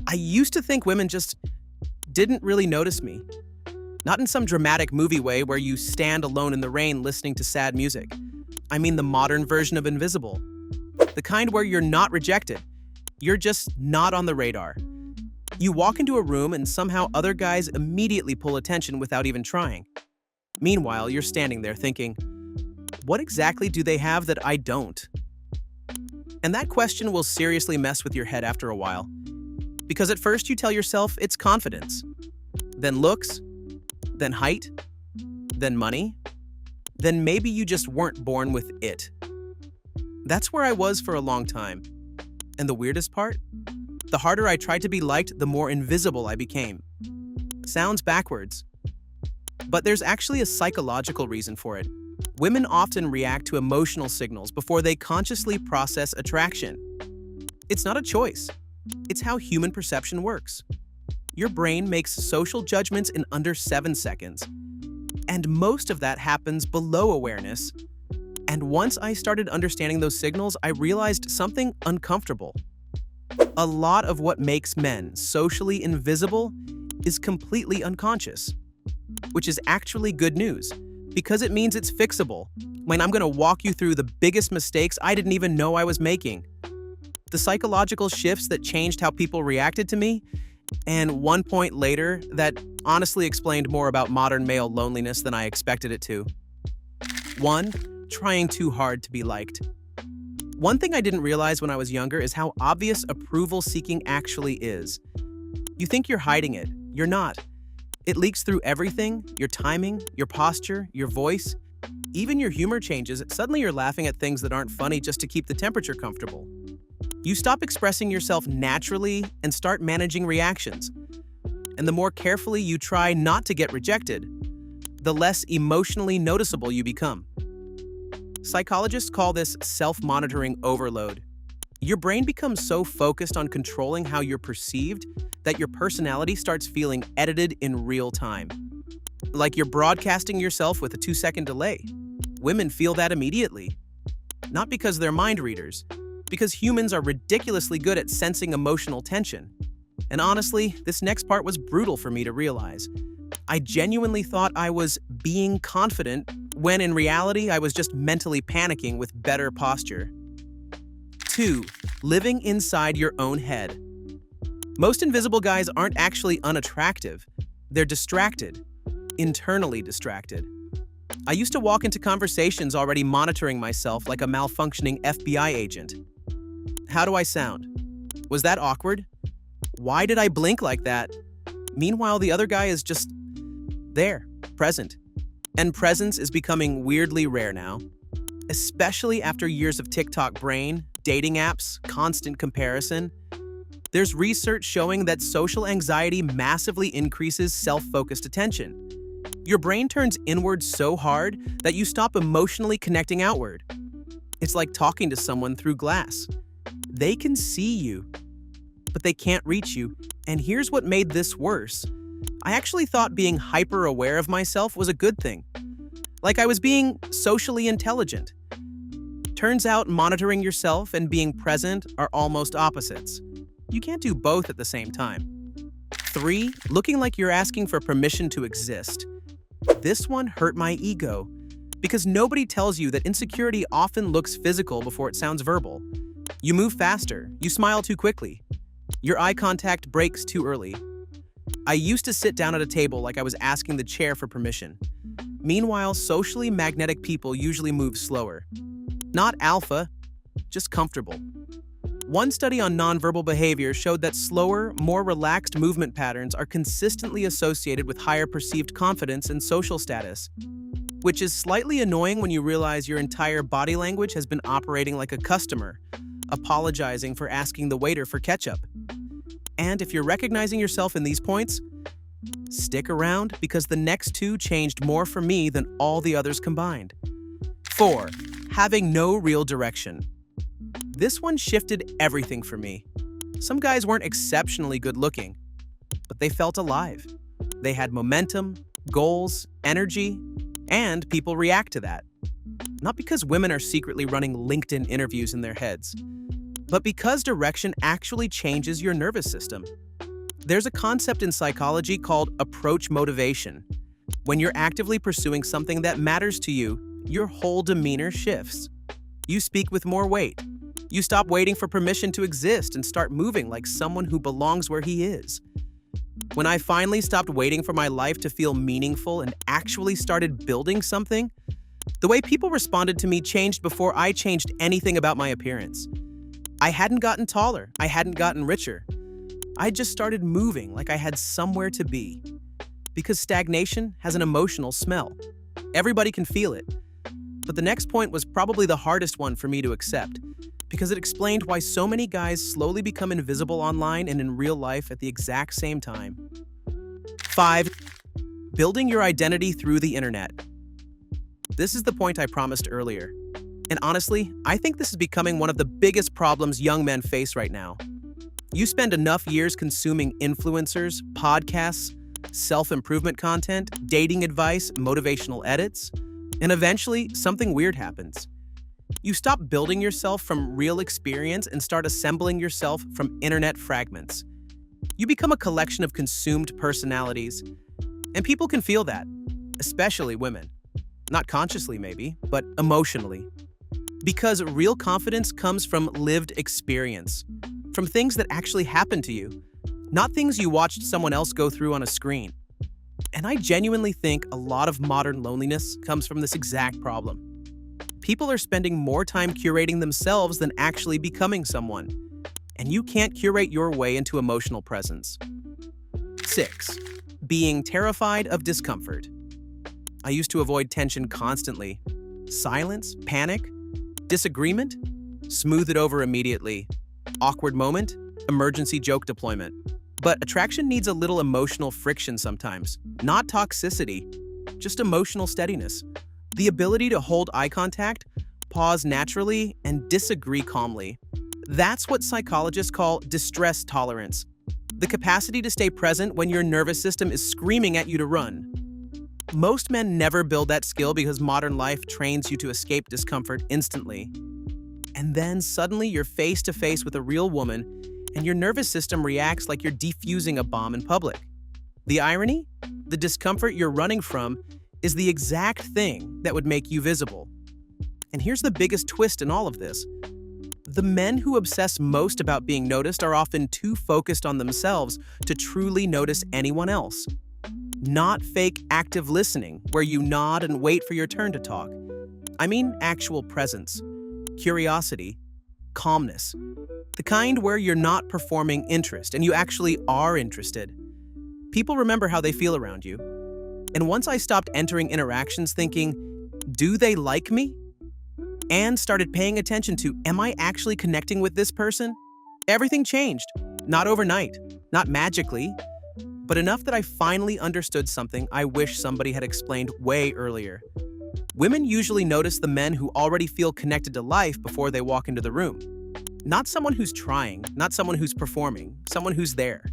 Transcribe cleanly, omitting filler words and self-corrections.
I used to think women just didn't really notice me. Not in some dramatic movie way where you stand alone in the rain listening to sad music. I mean the modern version of invisible. The kind where you're not rejected. You're just not on the radar. You walk into a room and somehow other guys immediately pull attention without even trying. Meanwhile, you're standing there thinking, what exactly do they have that I don't? And that question will seriously mess with your head after a while. Because at first you tell yourself it's confidence, then looks, then height, then money, then maybe you just weren't born with it. That's where I was for a long time. And the weirdest part? The harder I tried to be liked, the more invisible I became. Sounds backwards. But there's actually a psychological reason for it. Women often react to emotional signals before they consciously process attraction. It's not a choice. It's how human perception works. Your brain makes social judgments in under 7 seconds. And most of that happens below awareness. And once I started understanding those signals, I realized something uncomfortable. A lot of what makes men socially invisible is completely unconscious, which is actually good news, because it means it's fixable. When I'm going to walk you through the biggest mistakes I didn't even know I was making. The psychological shifts that changed how people reacted to me, and one point later that honestly explained more about modern male loneliness than I expected it to. 1. Trying too hard to be liked. One thing I didn't realize when I was younger is how obvious approval seeking actually is. You think you're hiding it. You're not. It leaks through everything, your timing, your posture, your voice. Even your humor changes. Suddenly you're laughing at things that aren't funny just to keep the temperature comfortable. You stop expressing yourself naturally and start managing reactions. And the more carefully you try not to get rejected, the less emotionally noticeable you become. Psychologists call this self-monitoring overload. Your brain becomes so focused on controlling how you're perceived that your personality starts feeling edited in real time. Like you're broadcasting yourself with a 2-second delay. Women feel that immediately. Not because they're mind readers, because humans are ridiculously good at sensing emotional tension. And honestly, this next part was brutal for me to realize. I genuinely thought I was being confident, when in reality I was just mentally panicking with better posture. 2. Living inside your own head. Most invisible guys aren't actually unattractive. They're distracted. Internally distracted. I used to walk into conversations already monitoring myself like a malfunctioning FBI agent. How do I sound? Was that awkward? Why did I blink like that? Meanwhile, the other guy is just there, present. And presence is becoming weirdly rare now, especially after years of TikTok brain, dating apps, constant comparison. There's research showing that social anxiety massively increases self-focused attention. Your brain turns inward so hard that you stop emotionally connecting outward. It's like talking to someone through glass. They can see you, but they can't reach you. And here's what made this worse. I actually thought being hyper-aware of myself was a good thing. Like I was being socially intelligent. Turns out monitoring yourself and being present are almost opposites. You can't do both at the same time. 3. Looking like you're asking for permission to exist. This one hurt my ego, because nobody tells you that insecurity often looks physical before it sounds verbal. You move faster, you smile too quickly, your eye contact breaks too early. I used to sit down at a table like I was asking the chair for permission. Meanwhile, socially magnetic people usually move slower. Not alpha, just comfortable. One study on nonverbal behavior showed that slower, more relaxed movement patterns are consistently associated with higher perceived confidence and social status, which is slightly annoying when you realize your entire body language has been operating like a customer, apologizing for asking the waiter for ketchup. And if you're recognizing yourself in these points, stick around because the next 2 changed more for me than all the others combined. 4. Having no real direction. This one shifted everything for me. Some guys weren't exceptionally good looking, but they felt alive. They had momentum, goals, energy, and people react to that. Not because women are secretly running LinkedIn interviews in their heads, but because direction actually changes your nervous system. There's a concept in psychology called approach motivation. When you're actively pursuing something that matters to you, your whole demeanor shifts. You speak with more weight. You stop waiting for permission to exist and start moving like someone who belongs where he is. When I finally stopped waiting for my life to feel meaningful and actually started building something, the way people responded to me changed before I changed anything about my appearance. I hadn't gotten taller. I hadn't gotten richer. I just started moving like I had somewhere to be. Because stagnation has an emotional smell. Everybody can feel it. But the next point was probably the hardest one for me to accept, because it explained why so many guys slowly become invisible online and in real life at the exact same time. 5. Building your identity through the internet. This is the point I promised earlier. And honestly, I think this is becoming one of the biggest problems young men face right now. You spend enough years consuming influencers, podcasts, self-improvement content, dating advice, motivational edits, and eventually something weird happens. You stop building yourself from real experience and start assembling yourself from internet fragments. You become a collection of consumed personalities, and people can feel that, especially women. Not consciously maybe, but emotionally. Because real confidence comes from lived experience, from things that actually happened to you, not things you watched someone else go through on a screen. And I genuinely think a lot of modern loneliness comes from this exact problem. People are spending more time curating themselves than actually becoming someone, and you can't curate your way into emotional presence. 6. Being terrified of discomfort. I used to avoid tension constantly. Silence, panic, disagreement, smooth it over immediately. Awkward moment, emergency joke deployment. But attraction needs a little emotional friction sometimes, not toxicity, just emotional steadiness. The ability to hold eye contact, pause naturally, and disagree calmly. That's what psychologists call distress tolerance. The capacity to stay present when your nervous system is screaming at you to run. Most men never build that skill because modern life trains you to escape discomfort instantly. And then suddenly you're face to face with a real woman, and your nervous system reacts like you're defusing a bomb in public. The irony? The discomfort you're running from is the exact thing that would make you visible. And here's the biggest twist in all of this. The men who obsess most about being noticed are often too focused on themselves to truly notice anyone else. Not fake active listening, where you nod and wait for your turn to talk. I mean actual presence, curiosity, calmness. The kind where you're not performing interest and you actually are interested. People remember how they feel around you. And once I stopped entering interactions thinking, do they like me? And started paying attention to, am I actually connecting with this person? Everything changed. Not overnight, not magically, but enough that I finally understood something I wish somebody had explained way earlier. Women usually notice the men who already feel connected to life before they walk into the room. Not someone who's trying, not someone who's performing, someone who's there.